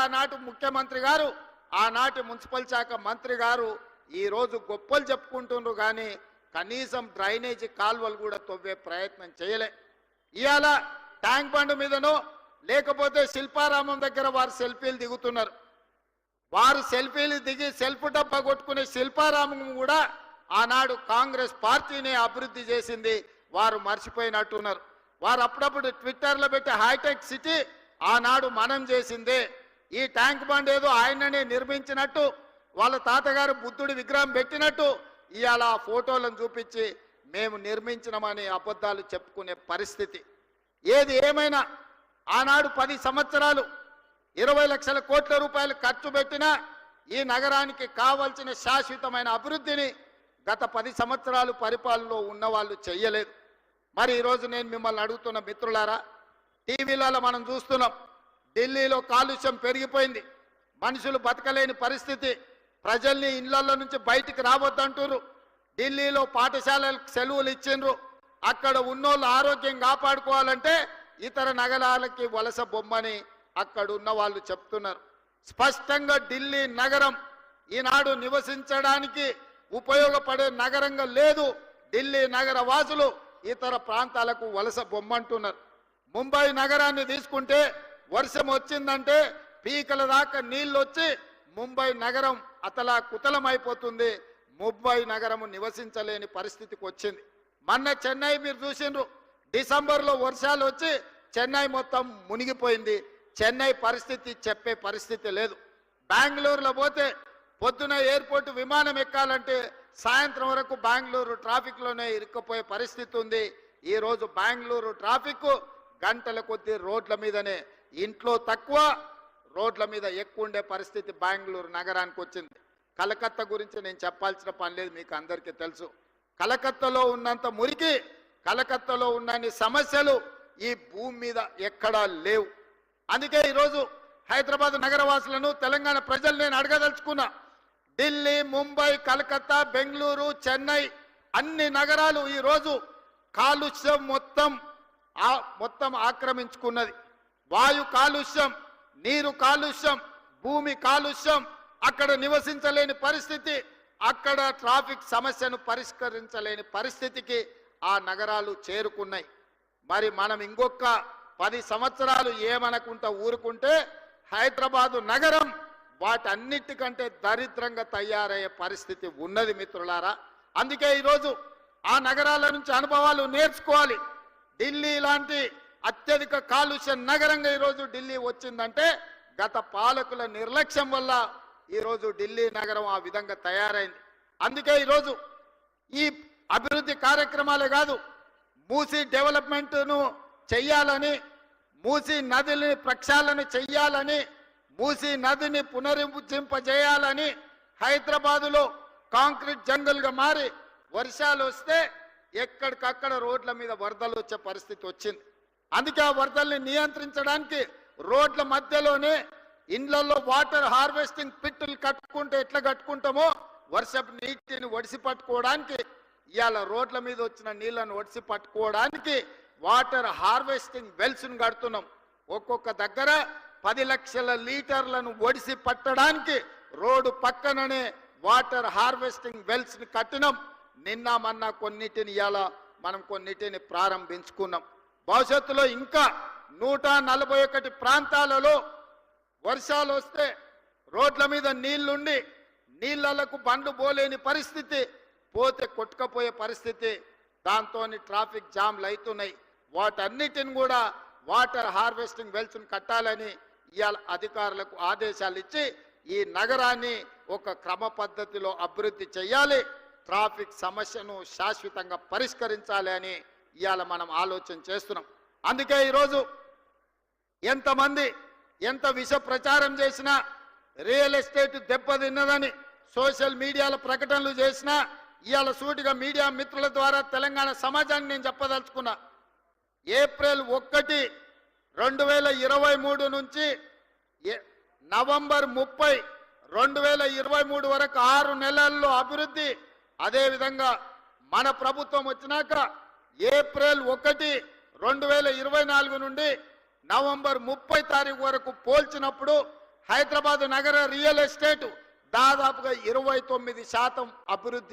ఆనాటి ముఖ్యమంత్రి గారు ఆనాటి మున్సిపల్ శాఖ మంత్రి గారు ఈరోజు గొప్పలు చెప్పుకుంటున్నారు కానీ కనీసం డ్రైనేజీ కాల్వలు కూడా తవ్వే ప్రయత్నం చేయలే. ఇవాళ ట్యాంక్ బండ్ మీదనో లేకపోతే శిల్పారామం దగ్గర వారు సెల్ఫీలు దిగుతున్నారు. వారు సెల్ఫీలు దిగి సెల్ఫ్ డబ్బా కొట్టుకునే శిల్పారామం కూడా ఆనాడు కాంగ్రెస్ పార్టీనే అభివృద్ధి చేసింది, వారు మర్చిపోయినట్టున్నారు. వారు అప్పుడప్పుడు ట్విట్టర్లో పెట్టి హైటెక్ సిటీ ఆనాడు మనం చేసిందే, ఈ ట్యాంక్ బండ్ ఏదో ఆయననే నిర్మించినట్టు వాళ్ళ తాతగారు బుద్ధుడి విగ్రహం పెట్టినట్టు ఇవాళ ఆ ఫోటోలను చూపించి మేము నిర్మించినామని అబద్ధాలు చెప్పుకునే పరిస్థితి. ఏది ఏమైనా ఆనాడు 10 సంవత్సరాలు 20 లక్షల కోట్ల రూపాయలు ఖర్చు పెట్టినా ఈ నగరానికి కావాల్సిన శాశ్వతమైన అభివృద్ధిని గత 10 సంవత్సరాలు పరిపాలనలో ఉన్న వాళ్ళు చెయ్యలేదు. మరి ఈరోజు నేను మిమ్మల్ని అడుగుతున్న మిత్రులారా, టీవీలలో మనం చూస్తున్నాం, ఢిల్లీలో కాలుష్యం పెరిగిపోయింది, మనుషులు బతకలేని పరిస్థితి, ప్రజల్ని ఇళ్లలో నుంచి బయటికి రావద్దంటారు, ఢిల్లీలో పాఠశాలలకు సెలవులు ఇచ్చిండ్రు, అక్కడ ఉన్నోళ్ళు ఆరోగ్యం కాపాడుకోవాలంటే ఇతర నగరాలకి వలస బొమ్మని అక్కడ ఉన్న వాళ్ళు చెప్తున్నారు. స్పష్టంగా ఢిల్లీ నగరం ఈనాడు నివసించడానికి ఉపయోగపడే నగరంగా లేదు. ఢిల్లీ నగర వాసులు ఇతర ప్రాంతాలకు వలస బొమ్మంటున్నారు. ముంబై నగరాన్ని తీసుకుంటే వర్షం వచ్చిందంటే పీకల దాకా నీళ్ళు వచ్చి ముంబై నగరం అతలా కుతలమైపోతుంది. ముంబై నగరము నివసించలేని పరిస్థితికి వచ్చింది. మొన్న చెన్నై మీరు చూసిండ్రు, డిసెంబర్లో వర్షాలు వచ్చి చెన్నై మొత్తం మునిగిపోయింది. చెన్నై పరిస్థితి చెప్పే పరిస్థితి లేదు. బెంగళూరులో పోతే పొద్దున ఎయిర్పోర్ట్ విమానం ఎక్కాలంటే సాయంత్రం వరకు బెంగళూరు ట్రాఫిక్లోనే ఇరుక్కుపోయే పరిస్థితి ఉంది. ఈరోజు బెంగళూరు ట్రాఫిక్ గంటల కొద్దీ రోడ్ల మీదనే, ఇంట్లో తక్కువ రోడ్ల మీద ఎక్కువ ఉండే పరిస్థితి బెంగళూరు నగరానికి వచ్చింది. కలకత్తా గురించి నేను చెప్పాల్సిన పని లేదు, మీకు అందరికీ తెలుసు. కలకత్తాలో ఉన్నంత మురికి, కలకత్తాలో ఉన్నన్ని సమస్యలు ఈ భూమి మీద ఎక్కడా లేవు. అందుకే ఈరోజు హైదరాబాద్ నగరవాసులను, తెలంగాణ ప్రజలు నేను అడగదలుచుకున్నా, ఢిల్లీ, ముంబై, కలకత్తా, బెంగళూరు, చెన్నై అన్ని నగరాలు ఈరోజు కాలుష్యం మొత్తం ఆక్రమించుకున్నది. వాయు కాలుష్యం, నీరు కాలుష్యం, భూమి కాలుష్యం, అక్కడ నివసించలేని పరిస్థితి, అక్కడ ట్రాఫిక్ సమస్యను పరిష్కరించలేని పరిస్థితికి ఆ నగరాలు చేరుకున్నాయి. మరి మనం ఇంకొక 10 సంవత్సరాలు ఏమనుకుంటా ఊరుకుంటే హైదరాబాదు నగరం వాటన్నిటికంటే దరిద్రంగా తయారయ్యే పరిస్థితి ఉన్నది మిత్రులారా. అందుకే ఈరోజు ఆ నగరాల నుంచి అనుభవాలు నేర్చుకోవాలి. ఢిల్లీ లాంటి అత్యధిక కాలుష్య నగరంగా ఈరోజు ఢిల్లీ వచ్చిందంటే గత పాలకుల నిర్లక్ష్యం వల్ల ఈరోజు ఢిల్లీ నగరం ఆ విధంగా తయారైంది. అందుకే ఈరోజు ఈ అభివృద్ధి కార్యక్రమాలే కాదు, మూసీ డెవలప్మెంట్ను చెయ్యాలని, మూసీ నదిని ప్రక్షాళన చెయ్యాలని, మూసీ నదిని పునరుజ్జింపజేయాలని, హైదరాబాదులో కాంక్రీట్ జంగల్గా మారి వర్షాలు వస్తే ఎక్కడికక్కడ రోడ్ల మీద వరదలు వచ్చే పరిస్థితి వచ్చింది. అందుకే ఆ వరదల్ని నియంత్రించడానికి రోడ్ల మధ్యలోనే ఇండ్లలో వాటర్ హార్వెస్టింగ్ పిట్టులు కట్టుకుంటే ఎట్లా కట్టుకుంటామో వర్షపు నీటిని ఒడిసి పట్టుకోవడానికి, ఇవాళ రోడ్ల మీద వచ్చిన నీళ్లను ఒడిసి పట్టుకోవడానికి వాటర్ హార్వెస్టింగ్ వెల్స్ను కడుతున్నాం. ఒక్కొక్క దగ్గర 10 లక్షల లీటర్లను ఒడిసి పట్టడానికి రోడ్డు పక్కననే వాటర్ హార్వెస్టింగ్ వెల్స్ని కట్టినాం. నిన్న మొన్న కొన్నిటిని ఇవాళ మనం కొన్నిటిని ప్రారంభించుకున్నాం. భవిష్యత్తులో ఇంకా 141 ప్రాంతాలలో వర్షాలు వస్తే రోడ్ల మీద నీళ్లుండి నీళ్లకు బండ్లు పోలేని పరిస్థితి, పోతే కొట్టుకపోయే పరిస్థితి, దాంతో ట్రాఫిక్ జామ్లు అవుతున్నాయి. వాటన్నిటిని కూడా వాటర్ హార్వెస్టింగ్ వెల్స్ను కట్టాలని ఇవాళ అధికారులకు ఆదేశాలు ఇచ్చి ఈ నగరాన్ని ఒక క్రమ పద్ధతిలో అభివృద్ధి చేయాలి, ట్రాఫిక్ సమస్యను శాశ్వతంగా పరిష్కరించాలి అని ఇవాళ మనం ఆలోచన చేస్తున్నాం. అందుకే ఈరోజు ఎంతమంది ఎంత విష ప్రచారం చేసినా, రియల్ ఎస్టేట్ దెబ్బతిన్నదని సోషల్ మీడియాలో ప్రకటనలు చేసినా, ఇవాళ సూటిగా మీడియా మిత్రుల ద్వారా తెలంగాణ సమాజాన్ని నేను చెప్పదలుచుకున్నా, ఏప్రిల్ 1, 2023 నుంచి నవంబర్ 30, 2023 వరకు 6 నెలల్లో అభివృద్ధి. అదేవిధంగా మన ప్రభుత్వం వచ్చినాక ఏప్రిల్ 1, 2024 నుండి నవంబర్ 30 తారీఖు వరకు పోల్చినప్పుడు హైదరాబాద్ నగర రియల్ ఎస్టేట్ దాదాపుగా 29% అభివృద్ధి